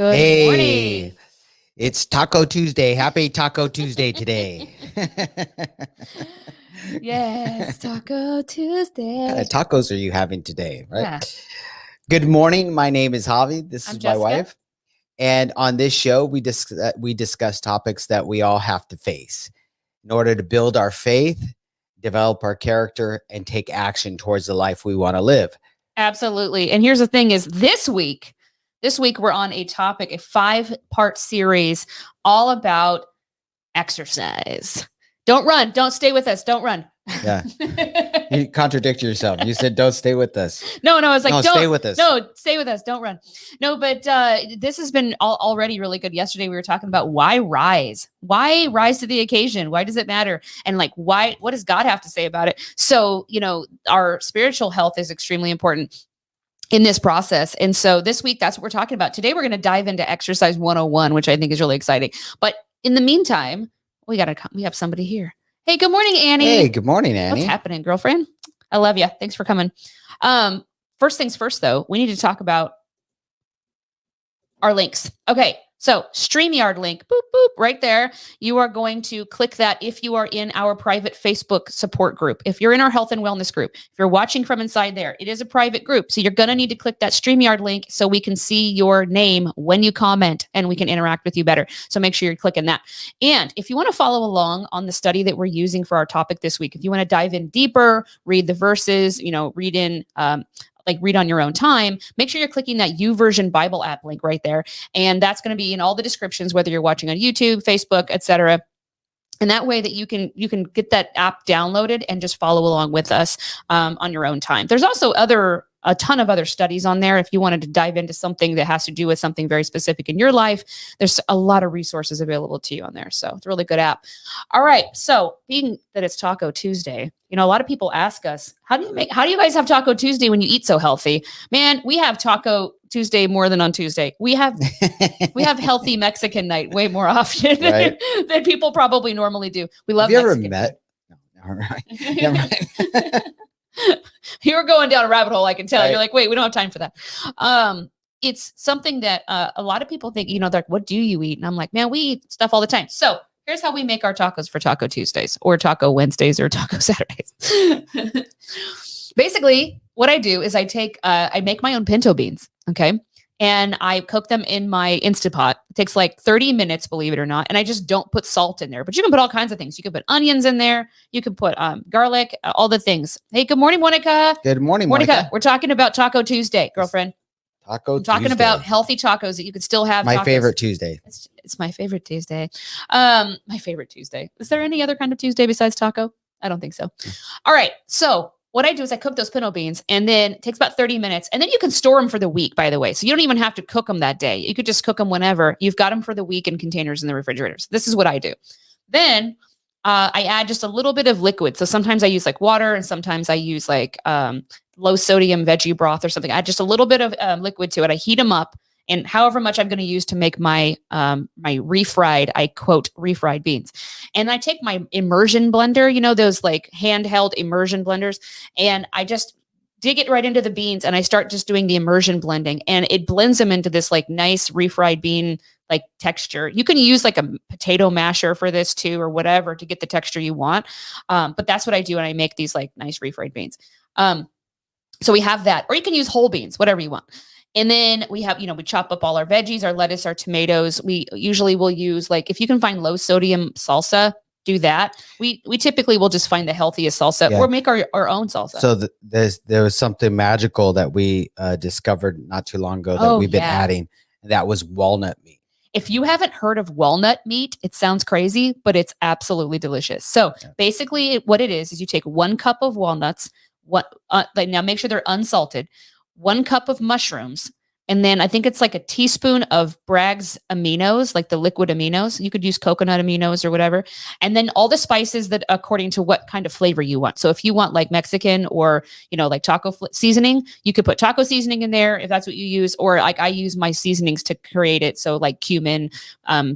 Good Hey, morning. it's Taco Tuesday. Happy Taco Tuesday today. Yes, Taco What kind Tuesday. of tacos are you having today? Right. Yeah, Good morning. My name is Javi. This I'm is my Jessica. wife. And on this show, we discuss topics that we all have to face in order to build our faith, develop our character, and take action towards the life we want to live. Absolutely. And here's the thing is this week we're on a topic, a 5-part series all about exercise. Don't run. Don't stay with us. Don't run. Yeah. You contradict yourself. You said, don't stay with us. No, I was like, No, don't stay with us. No, stay with us. Don't run. No, but this has been already really good. Yesterday we were talking about why rise to the occasion. Why does it matter? And like, what does God have to say about it? So, our spiritual health is extremely important in this process. And so this week, that's what we're talking about. Today, we're going to dive into exercise 101, which I think is really exciting. But in the meantime, we have somebody here. Hey, good morning, Annie. Hey, good morning, Annie. What's happening, girlfriend? I love you. Thanks for coming. First things first, though, we need to talk about our links. Okay. So StreamYard link, boop, boop, right there. You are going to click that if you are in our private Facebook support group. If you're in our health and wellness group, if you're watching from inside there, it is a private group. So you're going to need to click that StreamYard link so we can see your name when you comment and we can interact with you better. So make sure you're clicking that. And if you want to follow along on the study that we're using for our topic this week, if you want to dive in deeper, read the verses, read on your own time, make sure you're clicking that YouVersion Bible app link right there. And that's going to be in all the descriptions, whether you're watching on YouTube, Facebook, etc. And that way that you can get that app downloaded and just follow along with us on your own time. There's also a ton of other studies on there. If you wanted to dive into something that has to do with something very specific in your life, there's a lot of resources available to you on there. So it's a really good app. All right. So being that it's Taco Tuesday, a lot of people ask us, how do you guys have Taco Tuesday when you eat so healthy? Man, we have Taco Tuesday more than on Tuesday. We have healthy Mexican night way more often Right. than people probably normally do. We love Have you Mexican ever met? No, all right. Never mind. You were going down a rabbit hole, I can tell. Right. You're like, wait, we don't have time for that. It's something that a lot of people think, they're like, what do you eat? And I'm like, man, we eat stuff all the time. So here's how we make our tacos for Taco Tuesdays or Taco Wednesdays or Taco Saturdays. Basically, what I do is I make my own pinto beans, okay? And I cook them in my Instapot. It takes like 30 minutes, believe it or not. And I just don't put salt in there, but you can put all kinds of things. You can put onions in there. You can put garlic, all the things. Hey, good morning, Monica. Good morning, Monica. We're talking about Taco Tuesday, girlfriend. I'm talking about healthy tacos that you could still have. My favorite Tuesday. It's my favorite Tuesday. My favorite Tuesday. Is there any other kind of Tuesday besides taco? I don't think so. All right. So what I do is I cook those pinto beans and then it takes about 30 minutes and then you can store them for the week, by the way. So you don't even have to cook them that day. You could just cook them whenever. You've got them for the week in containers in the refrigerators. This is what I do. Then I add just a little bit of liquid. So sometimes I use like water and sometimes I use like low sodium veggie broth or something. I add just a little bit of liquid to it. I heat them up and however much I'm going to use to make my refried, I quote, refried beans. And I take my immersion blender, those like handheld immersion blenders, and I just dig it right into the beans and I start just doing the immersion blending and it blends them into this like nice refried bean like texture. You can use like a potato masher for this too or whatever to get the texture you want. But that's what I do when I make these like nice refried beans. So we have that, or you can use whole beans, whatever you want. And then we have, we chop up all our veggies, our lettuce, our tomatoes. We usually will use like, if you can find low sodium salsa, do that. We typically will just find the healthiest salsa or make our own salsa. So there was something magical that we discovered not too long ago that we've been adding. And that was walnut meat. If you haven't heard of walnut meat, it sounds crazy, but it's absolutely delicious. So basically what it is you take 1 cup of walnuts, now make sure they're unsalted, 1 cup of mushrooms, and then I think it's like a teaspoon of Bragg's aminos, like the liquid aminos. You could use coconut aminos or whatever. And then all the spices that according to what kind of flavor you want. So if you want like Mexican or, like taco seasoning, you could put taco seasoning in there if that's what you use. Or like I use my seasonings to create it. So like cumin,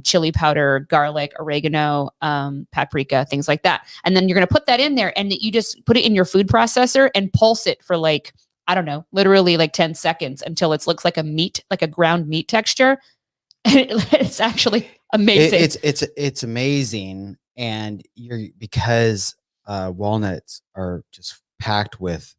chili powder, garlic, oregano, paprika, things like that. And then you're going to put that in there and you just put it in your food processor and pulse it for like, I don't know, literally like 10 seconds until it looks like a meat, like a ground meat texture. It's actually amazing. It's amazing, and because walnuts are just packed with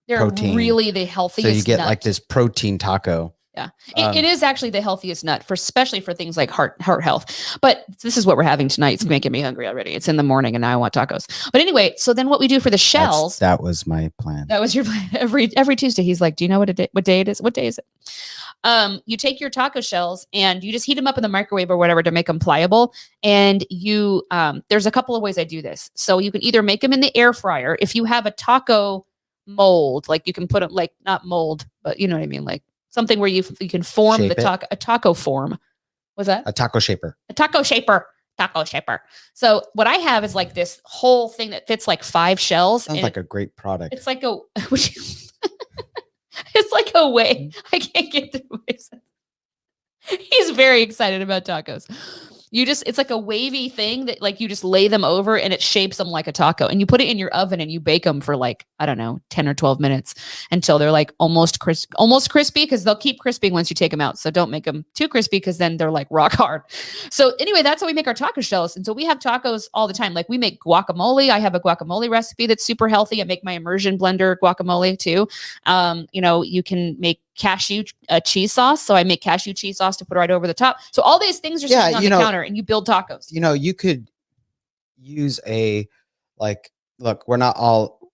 They're protein. really the healthiest. So you get nut. like this protein taco. Yeah, it is actually the healthiest nut especially for things like heart health. But this is what we're having tonight. It's making me hungry already. It's in the morning and now I want tacos. But anyway, so then what we do for the shells. That was my plan. That was your plan. Every Tuesday, he's like, "Do you know what day it is? What day is it?" You take your taco shells and you just heat them up in the microwave or whatever to make them pliable. And you, there's a couple of ways I do this. So you can either make them in the air fryer. If you have a taco mold, like you can put them like not mold, but you know what I mean, like something where you can form Shape a taco form. What's that? A taco shaper. A taco shaper. Taco shaper. So what I have is like this whole thing that fits like 5 shells. Sounds like a great product. It's like a. It's like a way. I can't get through it. He's very excited about tacos. It's like a wavy thing that like you just lay them over and it shapes them like a taco, and you put it in your oven and you bake them for like, I don't know, 10 or 12 minutes until they're like almost crispy, because they'll keep crisping once you take them out. So don't make them too crispy because then they're like rock hard. So anyway, that's how we make our taco shells. And so we have tacos all the time. Like we make guacamole. I have a guacamole recipe that's super healthy. I make my immersion blender guacamole too. You can make cashew cheese sauce. So I make cashew cheese sauce to put right over the top. So all these things are sitting on the counter and you build tacos. You could use look, we're not all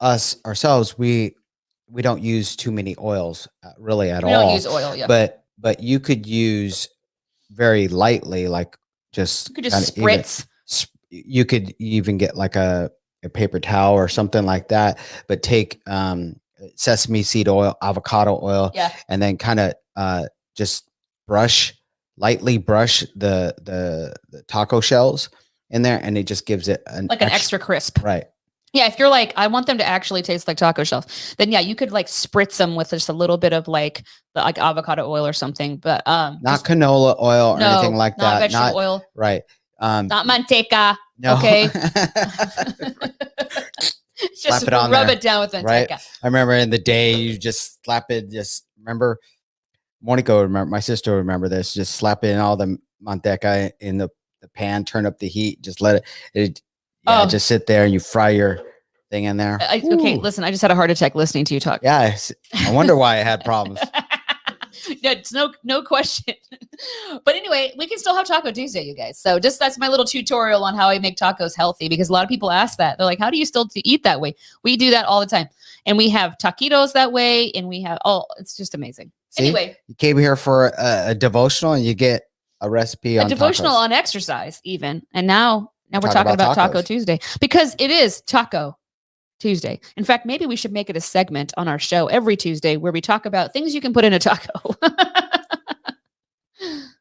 ourselves. We don't use too many oils really at all. We don't use oil. Yeah. But you could use very lightly, like just you could just spritz. You could even get like a paper towel or something like that, but take, sesame seed oil, avocado oil, and then kind of just lightly brush the taco shells in there, and it just gives it an extra crisp. Right. Yeah, if you're like, I want them to actually taste like taco shells, then yeah, you could like spritz them with just a little bit of like avocado oil or something, but not canola oil or anything like that. Not vegetable oil. Right. Not manteca. No. Okay. Just it on rub there, it down with manteca. Right? I remember in the day you just slap it. Just remember, Monica would remember. My sister would remember this. Just slap in all the manteca in the pan. Turn up the heat. Just let it. Just sit there and you fry your thing in there. Okay, listen. I just had a heart attack listening to you talk. Yeah, I wonder why I had problems. It's no question. But anyway, we can still have Taco Tuesday, you guys. So that's my little tutorial on how I make tacos healthy, because a lot of people ask that. They're like, how do you still eat that way? We do that all the time. And we have taquitos that way. And we have, it's just amazing. See, anyway. You came here for a devotional and you get a recipe on devotional tacos. On exercise even. And now we're talking about Taco Tuesday, because it is Taco Tuesday. In fact, maybe we should make it a segment on our show every Tuesday where we talk about things you can put in a taco.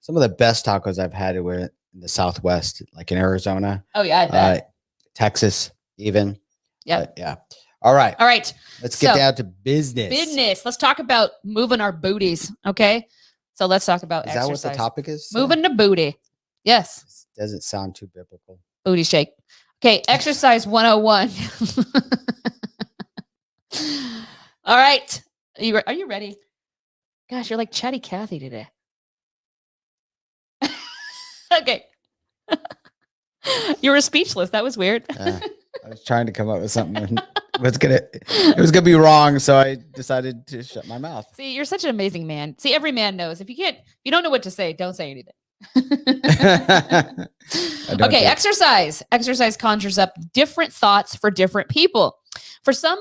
Some of the best tacos I've had were in the Southwest, like in Arizona. Oh yeah, I bet. Texas, even. Yeah. Yeah. All right. Let's get down to business. Let's talk about moving our booties. Okay. So let's talk about exercise. Is that what the topic is? Moving the booty. Yes. This doesn't sound too biblical. Booty shake. Okay. Exercise 101. All right. Are you ready? Gosh, you're like Chatty Cathy today. Okay. You were speechless. That was weird. I was trying to come up with something. It was gonna be wrong, so I decided to shut my mouth. See, you're such an amazing man. See, every man knows if you don't know what to say, don't say anything. Okay, exercise. Exercise conjures up different thoughts for different people. For some,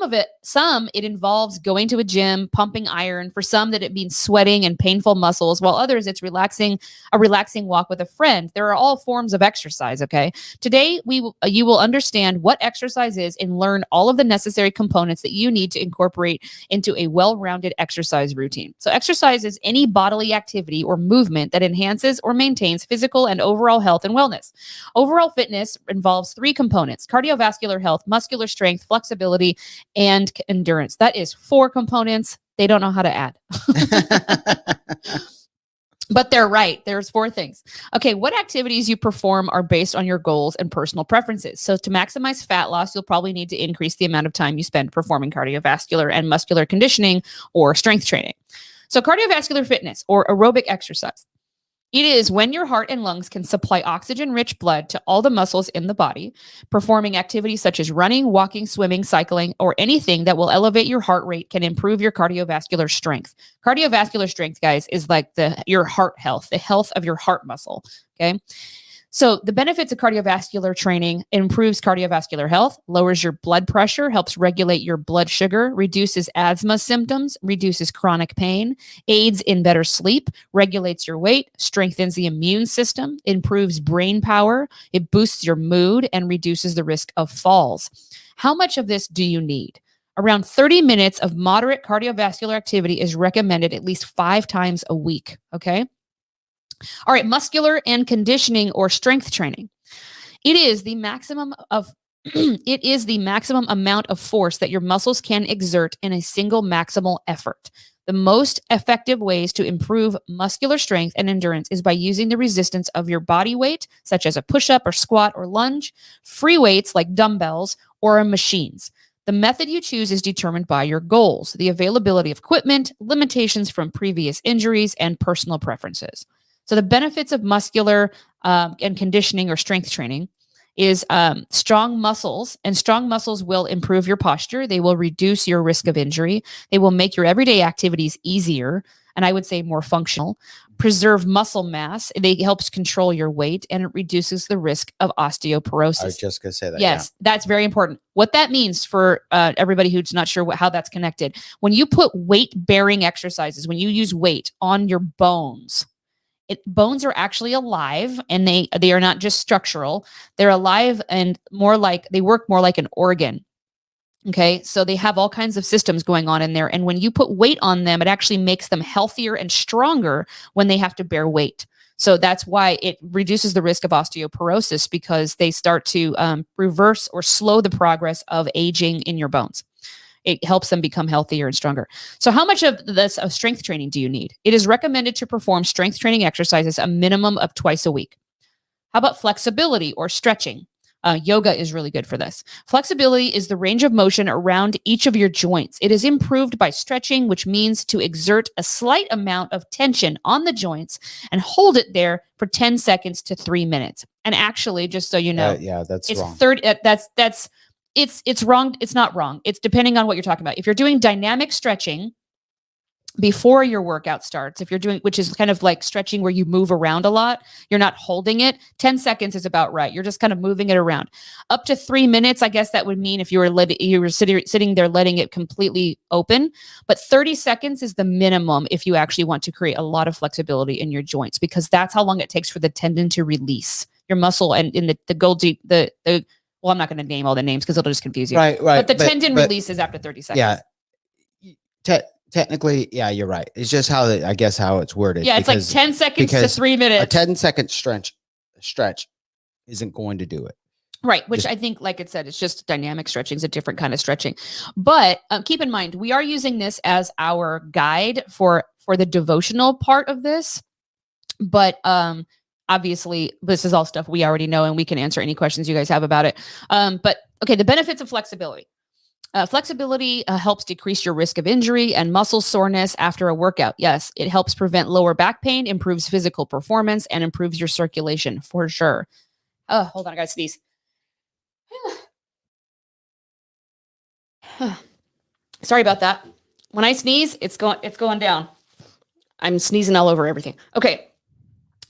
it involves going to a gym, pumping iron. For some, that it means sweating and painful muscles, while others, it's a relaxing walk with a friend. There are all forms of exercise, okay? Today, you will understand what exercise is and learn all of the necessary components that you need to incorporate into a well-rounded exercise routine. So exercise is any bodily activity or movement that enhances or maintains physical and overall health and wellness. Overall fitness involves 3 components: cardiovascular health, muscular strength, flexibility, and endurance. That is 4 components. They don't know how to add. But they're right. There's 4 things. Okay, what activities you perform are based on your goals and personal preferences. So to maximize fat loss, you'll probably need to increase the amount of time you spend performing cardiovascular and muscular conditioning or strength training. So cardiovascular fitness or aerobic exercise It is when your heart and lungs can supply oxygen-rich blood to all the muscles in the body, performing activities such as running, walking, swimming, cycling, or anything that will elevate your heart rate can improve your cardiovascular strength. Cardiovascular strength, guys, is like your heart health, the health of your heart muscle, okay? So the benefits of cardiovascular training: improves cardiovascular health, lowers your blood pressure, helps regulate your blood sugar, reduces asthma symptoms, reduces chronic pain, aids in better sleep, regulates your weight, strengthens the immune system, improves brain power, it boosts your mood, and reduces the risk of falls. How much of this do you need? Around 30 minutes of moderate cardiovascular activity is recommended at least 5 times a week, okay? All right, muscular and conditioning or strength training. It is the maximum amount of force that your muscles can exert in a single maximal effort. The most effective ways to improve muscular strength and endurance is by using the resistance of your body weight, such as a push-up or squat or lunge, free weights like dumbbells, or machines. The method you choose is determined by your goals, the availability of equipment, limitations from previous injuries, and personal preferences. So the benefits of muscular and conditioning or strength training is strong muscles, and strong muscles will improve your posture. They will reduce your risk of injury. They will make your everyday activities easier, and I would say more functional. Preserve muscle mass. It helps control your weight, and it reduces the risk of osteoporosis. I was just going to say that. Yes, that's very important. What that means for everybody who's not sure how that's connected, when you put weight-bearing exercises, when you use weight on your bones, bones are actually alive, and they are not just structural. They're alive and they work more like an organ. Okay, so they have all kinds of systems going on in there. And when you put weight on them, it actually makes them healthier and stronger when they have to bear weight. So that's why it reduces the risk of osteoporosis, because they start to reverse or slow the progress of aging in your bones. It helps them become healthier and stronger. So how much of this strength training do you need? It is recommended to perform strength training exercises a minimum of twice a week. How about flexibility or stretching? Yoga is really good for this. Flexibility is the range of motion around each of your joints. It is improved by stretching, which means to exert a slight amount of tension on the joints and hold it there for 10 seconds to 3 minutes. And actually, just so you know, that's it's wrong. It's wrong. It's not wrong. It's depending on what you're talking about. If you're doing dynamic stretching before your workout starts, if you're doing, which is kind of like stretching where you move around a lot, you're not holding it, 10 seconds is about right. You're just kind of moving it around. Up to 3 minutes, I guess that would mean if you were sitting there letting it completely open. But 30 seconds is the minimum if you actually want to create a lot of flexibility in your joints, because that's how long it takes for the tendon to release your muscle. And in well, I'm not going to name all the names because it'll just confuse you. Right. But the tendon releases after 30 seconds. Yeah. Technically, yeah, you're right. It's just how it's worded. Yeah, it's like 10 seconds to 3 minutes. A 10-second stretch isn't going to do it. Right, which I think, like it said, it's just dynamic stretching is a different kind of stretching. But keep in mind, we are using this as our guide for the devotional part of this. But obviously, this is all stuff we already know, and we can answer any questions you guys have about it. But okay, the benefits of flexibility. Flexibility helps decrease your risk of injury and muscle soreness after a workout. Yes, it helps prevent lower back pain, improves physical performance, and improves your circulation for sure. Oh, hold on, I gotta sneeze. Sorry about that. When I sneeze, it's going down. I'm sneezing all over everything. Okay.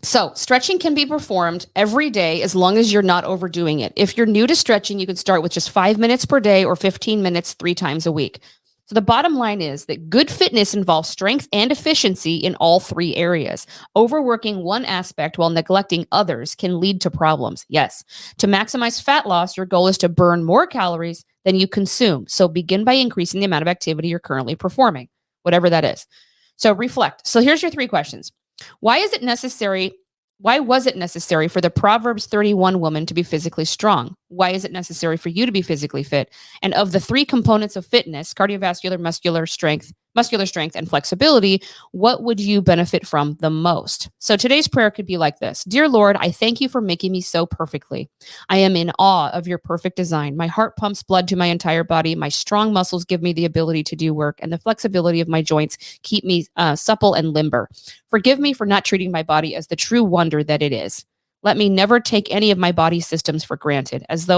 So stretching can be performed every day as long as you're not overdoing it. If you're new to stretching, you can start with just 5 minutes per day or 15 minutes 3 times a week. So the bottom line is that good fitness involves strength and efficiency in all 3 areas. Overworking one aspect while neglecting others can lead to problems. Yes. To maximize fat loss, your goal is to burn more calories than you consume. So begin by increasing the amount of activity you're currently performing, whatever that is. So reflect. So here's your 3 questions. Why was it necessary for the Proverbs 31 woman to be physically strong? Why is it necessary for you to be physically fit? And of the 3 components of fitness, cardiovascular, muscular strength, muscular strength, and flexibility, what would you benefit from the most? So today's prayer could be like this. Dear Lord, I thank you for making me so perfectly. I am in awe of your perfect design. My heart pumps blood to my entire body. My strong muscles give me the ability to do work, and the flexibility of my joints keep me supple and limber. Forgive me for not treating my body as the true wonder that it is. Let me never take any of my body systems for granted. As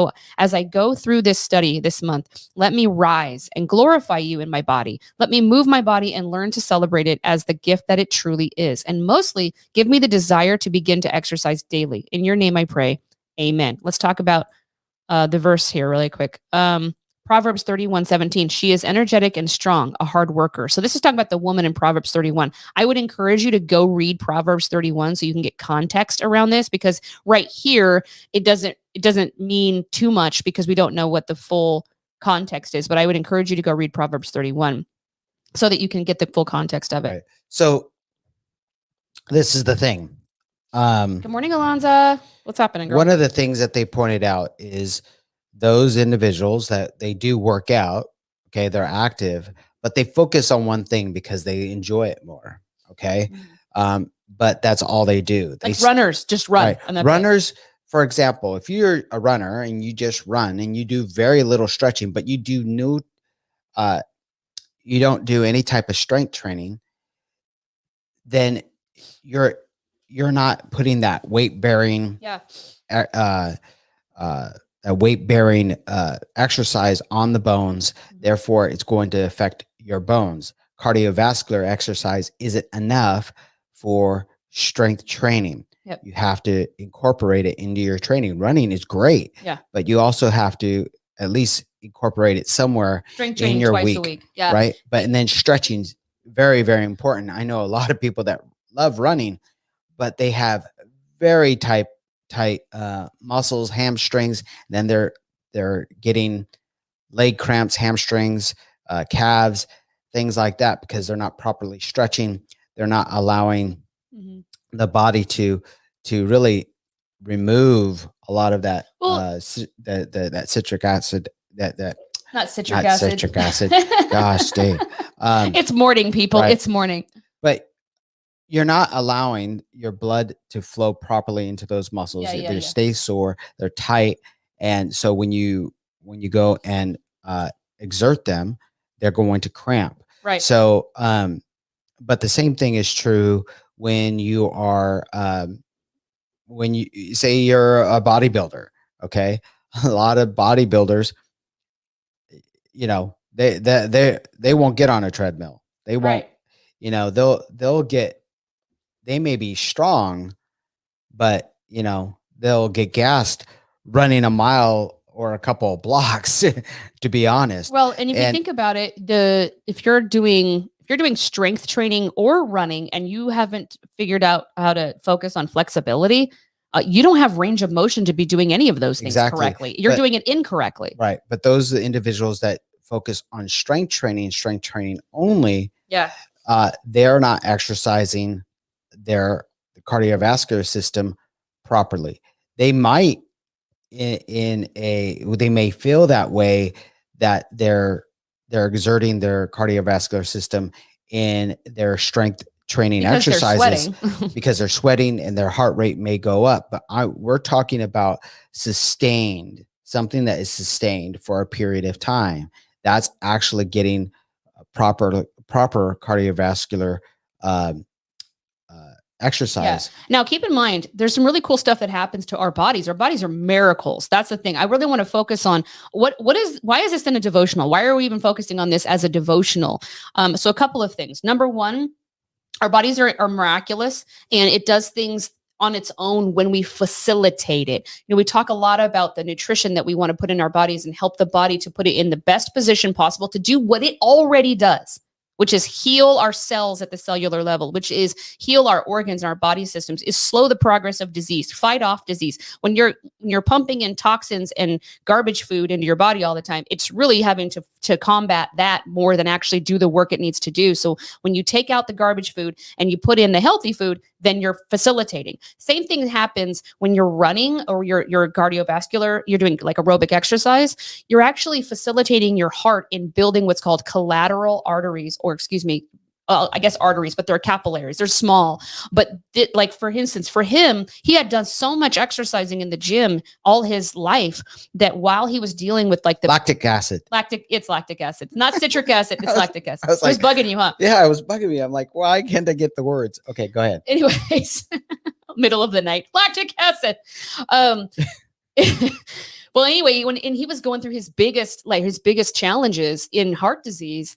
I go through this study this month, let me rise and glorify you in my body. Let me move my body and learn to celebrate it as the gift that it truly is. And mostly, give me the desire to begin to exercise daily. In your name I pray. Amen. Let's talk about the verse here really quick. Proverbs 31:17. She is energetic and strong, a hard worker. So this is talking about the woman in Proverbs 31. I would encourage you to go read Proverbs 31 so you can get context around this, because right here it doesn't mean too much because we don't know what the full context is. But I would encourage you to go read Proverbs 31 so that you can get the full context of it. Right. So this is the thing. Good morning, Alonza. What's happening, girl? One of the things that they pointed out is those individuals that they do work out, okay, they're active, but they focus on one thing because they enjoy it more, okay? But that's all they do. Like runners just run. Right. And that's runners, for example, if you're a runner and you just run and you do very little stretching, but you don't do any type of strength training, then you're not putting that weight bearing a weight bearing exercise on the bones. Therefore, it's going to affect your bones. Cardiovascular exercise isn't enough for strength training. Yep. You have to incorporate it into your training. Running is great, but you also have to at least incorporate it somewhere strength in training your twice week, a week. Yeah. Right. But and then stretching's very, very important. I know a lot of people that love running, but they have very tight muscles, hamstrings. Then they're getting leg cramps, hamstrings, calves, things like that, because they're not properly stretching. They're not allowing the body to really remove a lot of that that citric acid that not citric acid. Citric acid. Gosh, Dave. It's morning, people. Right. It's morning. But you're not allowing your blood to flow properly into those muscles. They stay sore, they're tight. And so when you go and exert them, they're going to cramp. Right. So, but the same thing is true when you are, when you say you're a bodybuilder, okay? A lot of bodybuilders, you know, they won't get on a treadmill. They won't, you know, they may be strong, but you know, they'll get gassed running a mile or a couple of blocks, to be honest. Well, and if you think about it, if you're doing strength training or running and you haven't figured out how to focus on flexibility, you don't have range of motion to be doing any of those things correctly. You're doing it incorrectly. Right. But those are the individuals that focus on strength training only. Yeah. They're not exercising their cardiovascular system properly. They might they may feel that way, that they're exerting their cardiovascular system in their strength training exercises because they're sweating and their heart rate may go up. But we're talking about sustained, something that is sustained for a period of time. That's actually getting proper cardiovascular exercise. Yeah. Now, keep in mind, there's some really cool stuff that happens to our bodies. Our bodies are miracles. That's the thing. I really want to focus on why is this in a devotional? Why are we even focusing on this as a devotional? So a couple of things. Number one, our bodies are miraculous, and it does things on its own when we facilitate it. You know, we talk a lot about the nutrition that we want to put in our bodies and help the body to put it in the best position possible to do what it already does, which is heal our cells at the cellular level, which is heal our organs and our body systems, is slow the progress of disease, fight off disease. When you're pumping in toxins and garbage food into your body all the time, it's really having to combat that more than actually do the work it needs to do. So when you take out the garbage food and you put in the healthy food, then you're facilitating. Same thing happens when you're running or you're cardiovascular, you're doing like aerobic exercise. You're actually facilitating your heart in building what's called collateral arteries or excuse me, I guess arteries, but they're capillaries. They're small. But like for instance, for him, he had done so much exercising in the gym all his life that while he was dealing with like the Lactic acid. it's lactic acid, not citric acid. It's lactic acid. I was It was bugging you, huh? Yeah, it was bugging me. I'm like, why can't I get the words? Okay, go ahead. Anyways, middle of the night, lactic acid. Well, anyway, when he was going through his biggest challenges in heart disease,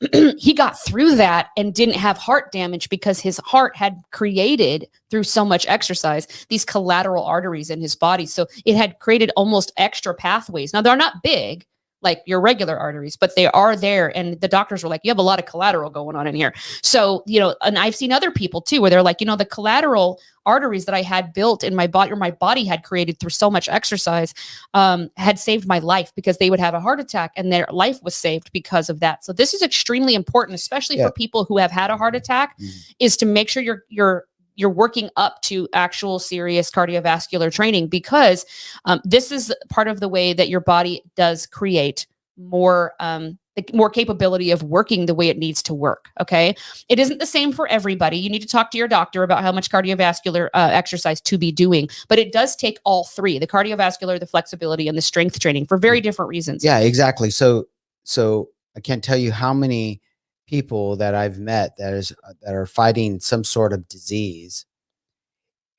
he got through that and didn't have heart damage because his heart had created through so much exercise these collateral arteries in his body. So it had created almost extra pathways. Now they're not big like your regular arteries, but they are there. And the doctors were like, you have a lot of collateral going on in here. So, and I've seen other people too, where they're like, the collateral arteries that I had built in my body or my body had created through so much exercise, had saved my life because they would have a heart attack and their life was saved because of that. So this is extremely important, especially for people who have had a heart attack, is to make sure you're working up to actual serious cardiovascular training, because this is part of the way that your body does create more capability of working the way it needs to work. Okay. It isn't the same for everybody. You need to talk to your doctor about how much cardiovascular exercise to be doing, but it does take all three: the cardiovascular, the flexibility, and the strength training, for very different reasons. Yeah, exactly. So I can't tell you how many people that I've met that are fighting some sort of disease,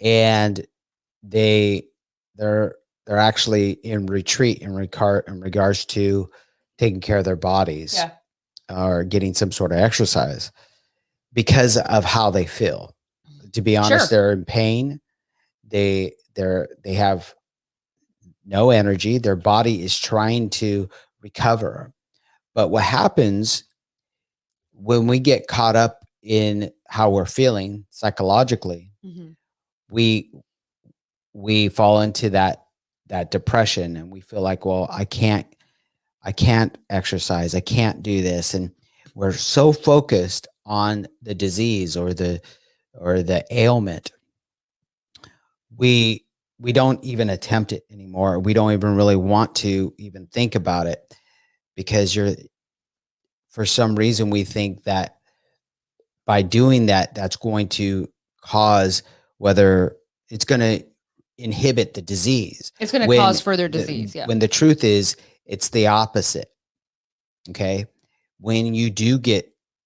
and they're actually in retreat in regards to taking care of their bodies, or getting some sort of exercise because of how they feel. To be honest, they're in pain. They have no energy. Their body is trying to recover. But what happens when we get caught up in how we're feeling psychologically, we fall into that depression, and we feel like, well, I can't exercise. I can't do this. And we're so focused on the disease or the ailment. We don't even attempt it anymore. We don't even really want to even think about it, because for some reason we think that by doing that, that's going to cause, whether it's going to inhibit the disease. It's going to cause further disease. When the truth is, it's the opposite. Okay. When you do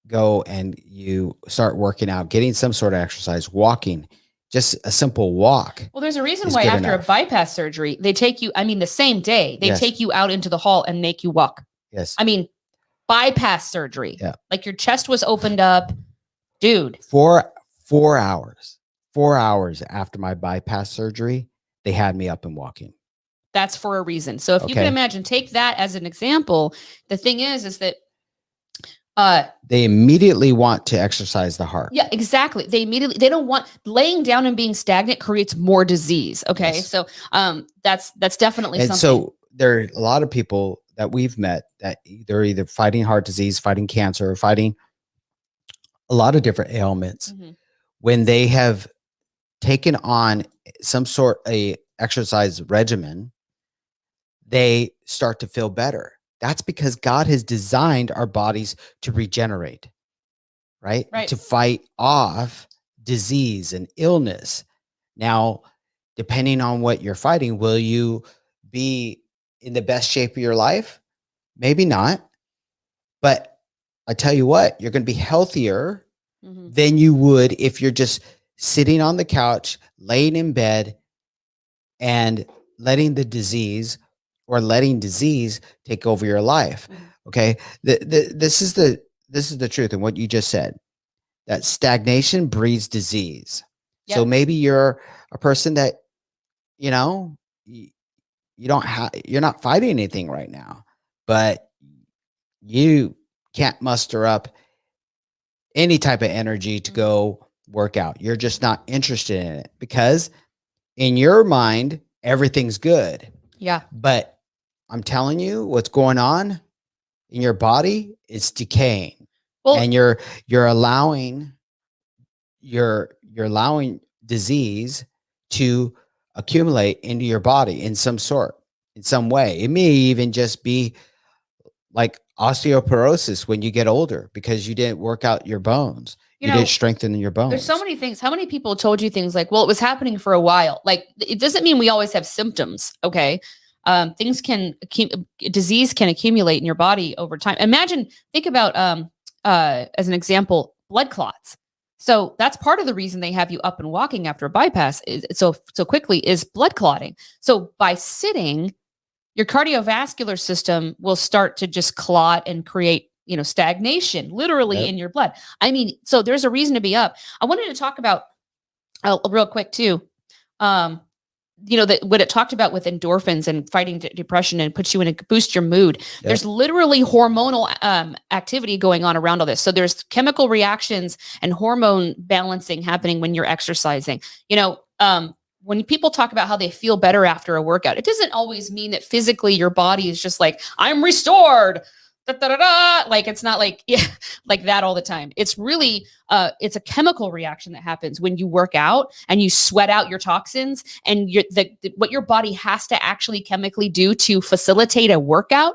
go and you start working out, getting some sort of exercise, walking, just a simple walk. Well, there's a reason why after a bypass surgery, they take you, the same day, they take you out into the hall and make you walk. Yes. Bypass surgery. Yeah. Like your chest was opened up, dude. 4 hours after my bypass surgery, they had me up and walking. That's for a reason. So if you can imagine, take that as an example. The thing is that they immediately want to exercise the heart. Yeah, exactly. They don't want, laying down and being stagnant creates more disease. Okay. Yes. So that's definitely something. So there are a lot of people that we've met that they're either fighting heart disease, fighting cancer, or fighting a lot of different ailments. When they have taken on some sort of exercise regimen, they start to feel better. That's because God has designed our bodies to regenerate, right? To fight off disease and illness. Now, depending on what you're fighting, will you be in the best shape of your life? Maybe not. But I tell you what, you're going to be healthier than you would if you're just sitting on the couch, laying in bed, and letting disease take over your life. Okay. This is the truth. And what you just said, that stagnation breeds disease. Yep. So maybe you're a person that, you're not fighting anything right now, but you can't muster up any type of energy to go work out. You're just not interested in it because in your mind, everything's good. Yeah. But I'm telling you, what's going on in your body is decaying. Well, and you're allowing disease to accumulate into your body in some way. It may even just be like osteoporosis when you get older because you didn't work out your bones. You You know, didn't strengthen your bones. there's so many things. How many people told you things like, well, it was happening for a while? Like, it doesn't mean we always have symptoms. Okay. Things disease can accumulate in your body over time. Think about, as an example, blood clots. So that's part of the reason they have you up and walking after a bypass so quickly is blood clotting. So by sitting, your cardiovascular system will start to just clot and create, stagnation literally Yep. in your blood. I mean, so there's a reason to be up. I wanted to talk about real quick too. Um, that what it talked about with endorphins and fighting depression and puts you in boost your mood. Yep. There's literally hormonal activity going on around all this. So there's chemical reactions and hormone balancing happening when you're exercising. When people talk about how they feel better after a workout, it doesn't always mean that physically your body is just like, I'm restored. Da, da, da, da. Like, it's not like, like that all the time. It's really, it's a chemical reaction that happens when you work out and you sweat out your toxins, and what your body has to actually chemically do to facilitate a workout.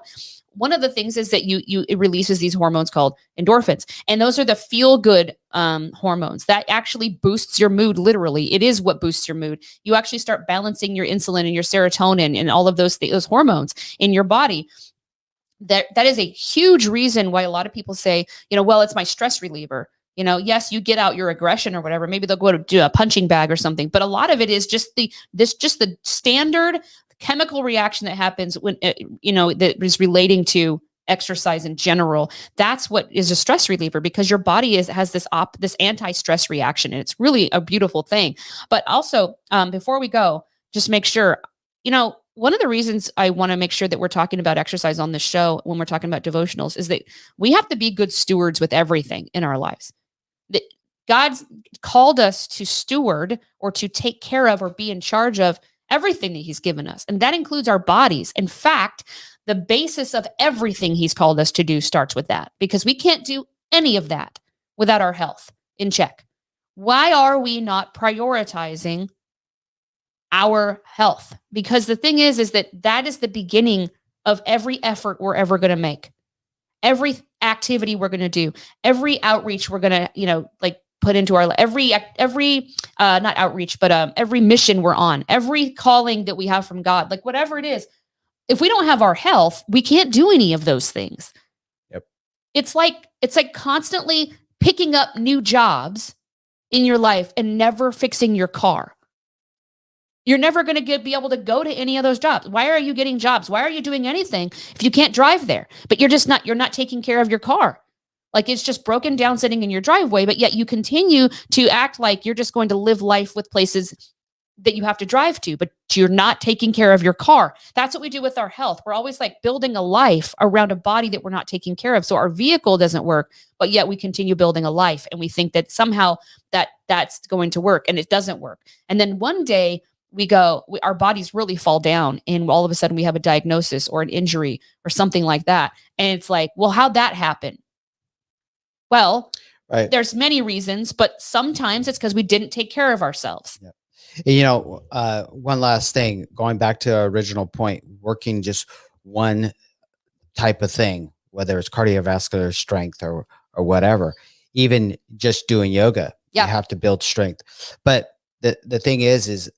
One of the things is that it releases these hormones called endorphins, and those are the feel good hormones that actually boosts your mood. Literally, it is what boosts your mood. You actually start balancing your insulin and your serotonin and all of those hormones in your body. That is a huge reason why a lot of people say, well, it's my stress reliever. Yes, you get out your aggression or whatever. Maybe they'll go to do a punching bag or something. But a lot of it is just the standard chemical reaction that happens when, that is relating to exercise in general. That's what is a stress reliever, because your body has this anti-stress reaction. And it's really a beautiful thing. But also, before we go, just make sure, one of the reasons I want to make sure that we're talking about exercise on this show when we're talking about devotionals is that we have to be good stewards with everything in our lives. God's called us to steward or to take care of or be in charge of everything that he's given us. And that includes our bodies. In fact, the basis of everything he's called us to do starts with that, because we can't do any of that without our health in check. Why are we not prioritizing our health? Because the thing is that is the beginning of every effort we're ever going to make, every activity we're going to do, every outreach we're going to, put into our every not outreach, but every mission we're on, every calling that we have from God, like whatever it is. If we don't have our health, we can't do any of those things. Yep. It's like constantly picking up new jobs in your life and never fixing your car. You're never going to be able to go to any of those jobs. Why are you getting jobs? Why are you doing anything if you can't drive there? But you're not taking care of your car. Like, it's just broken down sitting in your driveway, but yet you continue to act like you're just going to live life with places that you have to drive to, but you're not taking care of your car. That's what we do with our health. We're always like building a life around a body that we're not taking care of. So our vehicle doesn't work, but yet we continue building a life, and we think that somehow that's going to work, and it doesn't work. And then one day our bodies really fall down, and all of a sudden we have a diagnosis or an injury or something like that. And it's like, well, how'd that happen? Well, right. There's many reasons, but sometimes it's because we didn't take care of ourselves. Yep. One last thing, going back to our original point, working just one type of thing, whether it's cardiovascular strength or whatever, even just doing yoga, you have to build strength. But the thing is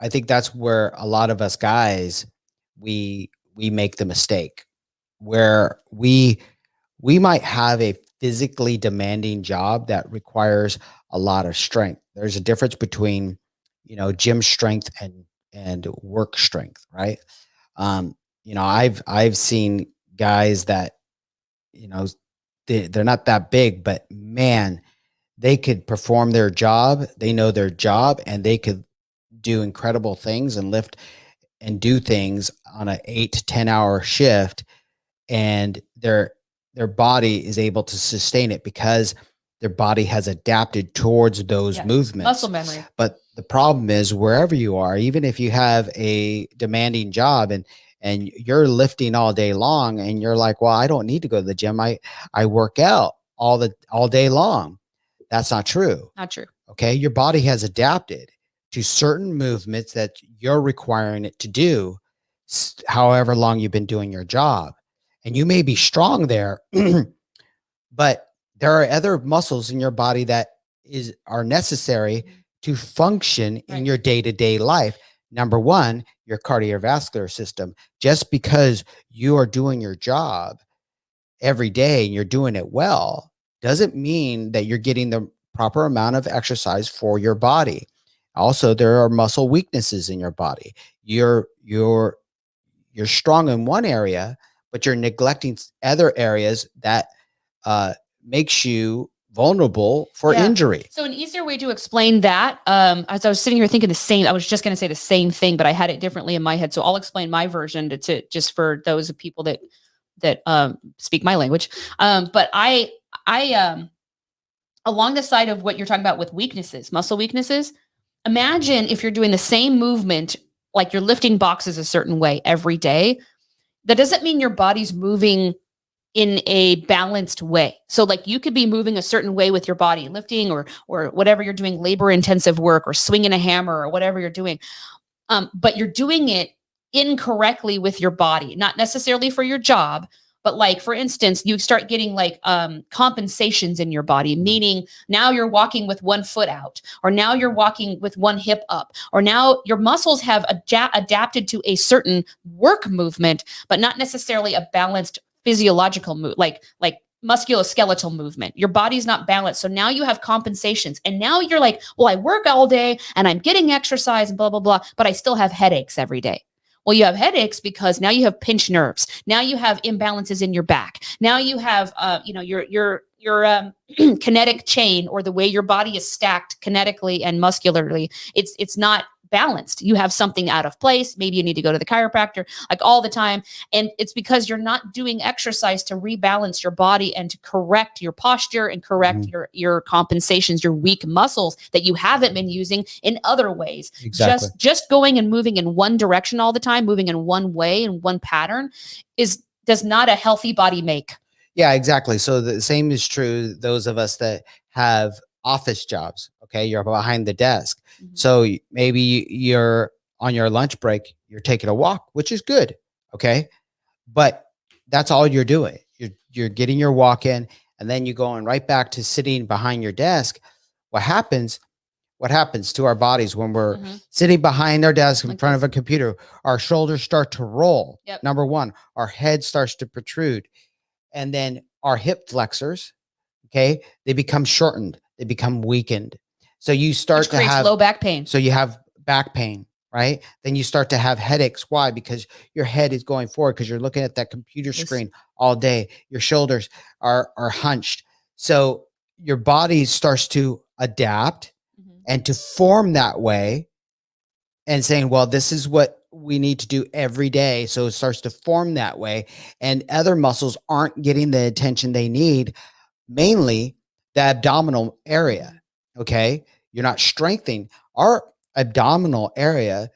I think that's where a lot of us guys, we make the mistake where we might have a physically demanding job that requires a lot of strength. There's a difference between, gym strength and work strength, right? I've seen guys that, they're not that big, but man, they could perform their job. They know their job, and they could do incredible things and lift and do things on an 8 to 10 hour shift, and their body is able to sustain it because their body has adapted towards those movements. Muscle memory. But the problem is, wherever you are, even if you have a demanding job and you're lifting all day long, and you're like, well, I don't need to go to the gym. I work out all day long. That's not true. Not true. Okay. Your body has adapted to certain movements that you're requiring it to do, however long you've been doing your job. and you may be strong there, but there are other muscles in your body that are necessary to function in your day-to-day life. Number one, your cardiovascular system. Just because you are doing your job every day and you're doing it well doesn't mean that you're getting the proper amount of exercise for your body. Also, there are muscle weaknesses in your body. You're strong in one area, but you're neglecting other areas that makes you vulnerable for injury. So an easier way to explain that, as I was sitting here thinking I was just going to say the same thing, but I had it differently in my head. So I'll explain my version to just for those of people that speak my language. But I along the side of what you're talking about with weaknesses, muscle weaknesses, imagine if you're doing the same movement, like you're lifting boxes a certain way every day. That doesn't mean your body's moving in a balanced way. So like you could be moving a certain way with your body, lifting or whatever you're doing, labor intensive work or swinging a hammer or whatever you're doing. But you're doing it incorrectly with your body, not necessarily for your job, but like, for instance, you start getting like compensations in your body, meaning now you're walking with one foot out, or now you're walking with one hip up, or now your muscles have adapted to a certain work movement, but not necessarily a balanced physiological move, like musculoskeletal movement. Your body's not balanced. So now you have compensations. And now you're like, well, I work all day and I'm getting exercise and blah, blah, blah, but I still have headaches every day. Well, you have headaches because now you have pinched nerves. Now you have imbalances in your back. Now you have, your kinetic chain, or the way your body is stacked kinetically and muscularly. It's not balanced. You have something out of place. Maybe you need to go to the chiropractor like all the time. And it's because you're not doing exercise to rebalance your body and to correct your posture and correct your compensations, your weak muscles that you haven't been using in other ways. Exactly. Just going and moving in one direction all the time, moving in one way and one pattern does not a healthy body make. Yeah, exactly. So the same is true. Those of us that have office jobs, okay, you're behind the desk. So maybe you're on your lunch break, you're taking a walk, which is good. Okay. But that's all you're doing. You're getting your walk in, and then you're going right back to sitting behind your desk. What happens to our bodies when we're sitting behind our desk in front of a computer? Our shoulders start to roll. Yep. Number one, our head starts to protrude. And then our hip flexors, okay, they become shortened. They become weakened. So you start to have low back pain. So you have back pain, right? Then you start to have headaches. Why? Because your head is going forward, because you're looking at that computer screen all day. Your shoulders are hunched. So your body starts to adapt and to form that way, and saying, well, this is what we need to do every day. So it starts to form that way, and other muscles aren't getting the attention they need, mainly the abdominal area. Okay. You're not strengthening our abdominal area,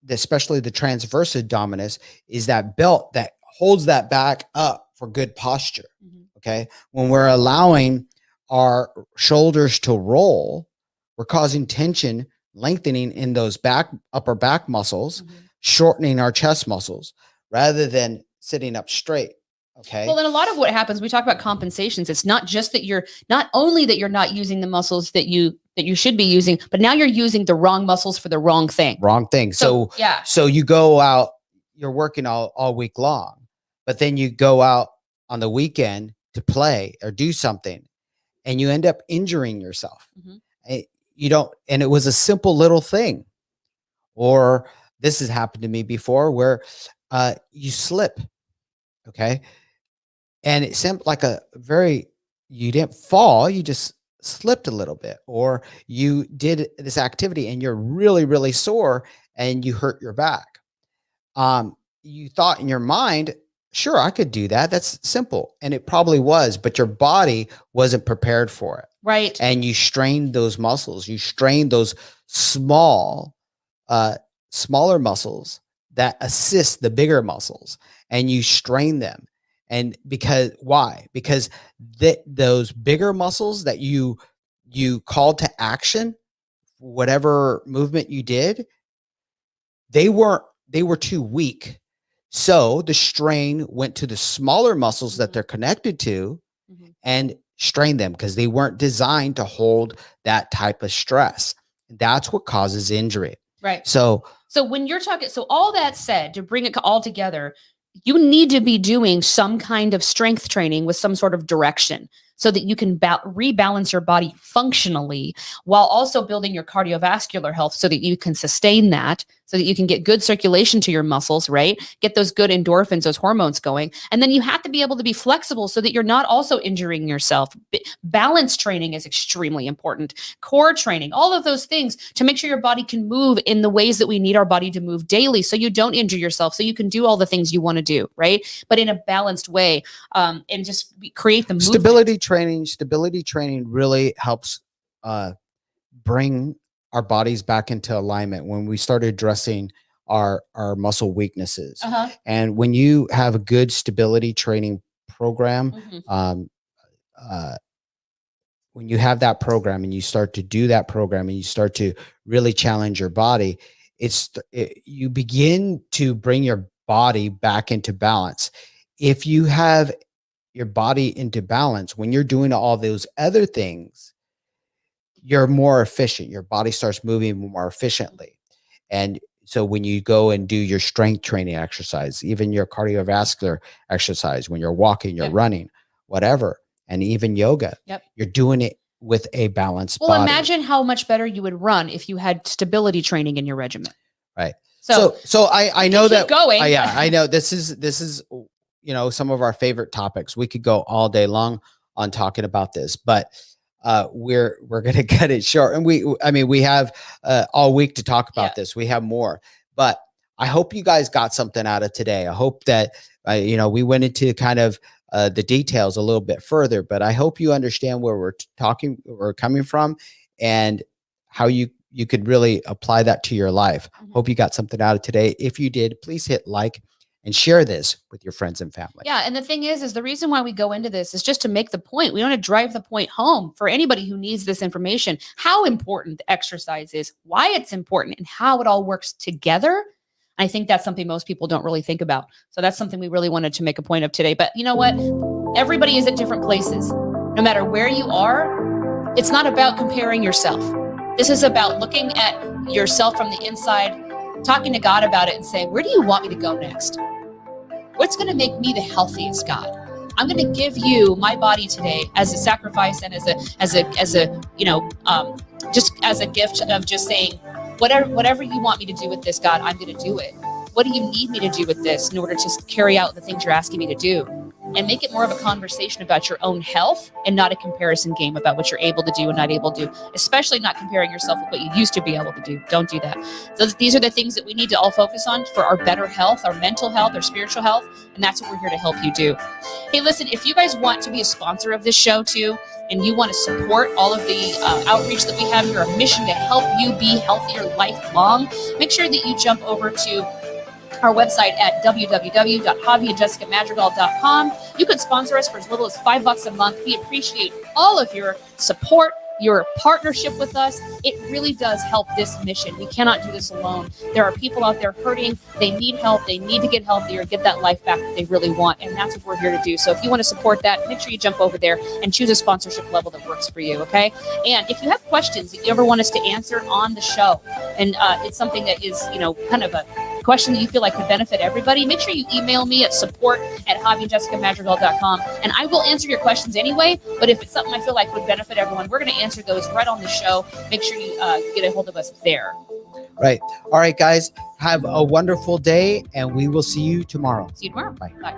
especially the transverse abdominis, is that belt that holds that back up for good posture. Okay. When we're allowing our shoulders to roll, we're causing tension, lengthening in those upper back muscles, shortening our chest muscles, rather than sitting up straight. Okay. Well, then a lot of what happens, we talk about compensations. It's not just that you're not using the muscles that you should be using, but now you're using the wrong muscles for the wrong thing. So you go out, you're working all week long, but then you go out on the weekend to play or do something, and you end up injuring yourself. And it was a simple little thing. Or this has happened to me before, where you slip. Okay. And it seemed like you didn't fall, you just slipped a little bit, or you did this activity and you're really, really sore and you hurt your back. You thought in your mind, sure, I could do that. That's simple. And it probably was, but your body wasn't prepared for it. Right. And you strained those muscles. You strained those smaller muscles that assist the bigger muscles, and you strain them. And why? Because those bigger muscles that you called to action, whatever movement you did, they were too weak. So the strain went to the smaller muscles that they're connected to and strained them because they weren't designed to hold that type of stress. That's what causes injury. Right. So when you're talking, so all that said, to bring it all together, you need to be doing some kind of strength training with some sort of direction so that you can rebalance your body functionally while also building your cardiovascular health so that you can sustain that, so that you can get good circulation to your muscles, right? Get those good endorphins, those hormones going. And then you have to be able to be flexible so that you're not also injuring yourself. Balance training is extremely important. Core training, all of those things to make sure your body can move in the ways that we need our body to move daily so you don't injure yourself, so you can do all the things you want to do, right? But in a balanced way, and just create the movement. Stability training really helps bring our bodies back into alignment when we started addressing our muscle weaknesses. And when you have a good stability training program, when you have that program and you start to do that program and you start to really challenge your body, you begin to bring your body back into balance. If you have your body into balance, when you're doing all those other things, you're more efficient. Your body starts moving more efficiently. And so when you go and do your strength training exercise, even your cardiovascular exercise, when you're walking, you're running, whatever, and even yoga, you're doing it with a balanced body. Imagine how much better you would run if you had stability training in your regimen. Right. So I know that going. I know this is some of our favorite topics. We could go all day long on talking about this, but we're going to cut it short. And we have all week to talk about this. We have more, but I hope you guys got something out of today. I hope that we went into kind of the details a little bit further, but I hope you understand where we're coming from and how you could really apply that to your life. Hope you got something out of today. If you did, please hit like and share this with your friends and family. Yeah. And the thing is the reason why we go into this is just to make the point. We want to drive the point home for anybody who needs this information, how important the exercise is, why it's important, and how it all works together. I think that's something most people don't really think about. So that's something we really wanted to make a point of today. But you know what? Everybody is at different places. No matter where you are, it's not about comparing yourself. This is about looking at yourself from the inside, talking to God about it and saying, where do you want me to go next? What's going to make me the healthiest, God? I'm going to give you my body today as a sacrifice and as a just as a gift of just saying, whatever you want me to do with this, God, I'm going to do it. What do you need me to do with this in order to carry out the things you're asking me to do? And make it more of a conversation about your own health and not a comparison game about what you're able to do and not able to do, especially not comparing yourself with what you used to be able to do. Don't do that. So these are the things that we need to all focus on for our better health, our mental health, our spiritual health. And that's what we're here to help you do. Hey, listen, if you guys want to be a sponsor of this show too, and you want to support all of the outreach that we have here, our mission to help you be healthier lifelong, make sure that you jump over to our website at www.javieandjessicamadrigal.com. You can sponsor us for as little as $5 a month. We appreciate all of your support, your partnership with us. It really does help this mission. We cannot do this alone. There are people out there hurting. They need help. They need to get healthier, get that life back that they really want. And that's what we're here to do. So if you want to support that, make sure you jump over there and choose a sponsorship level that works for you. Okay. And if you have questions that you ever want us to answer on the show, and it's something that is, kind of a question that you feel like could benefit everybody, make sure you email me at support@javieandjessicamadrigal.com, and I will answer your questions anyway. But if it's something I feel like would benefit everyone, we're going to answer those right on the show. Make sure you get a hold of us there. Right. All right, guys, have a wonderful day, and we will see you tomorrow. See you tomorrow. Bye. Bye.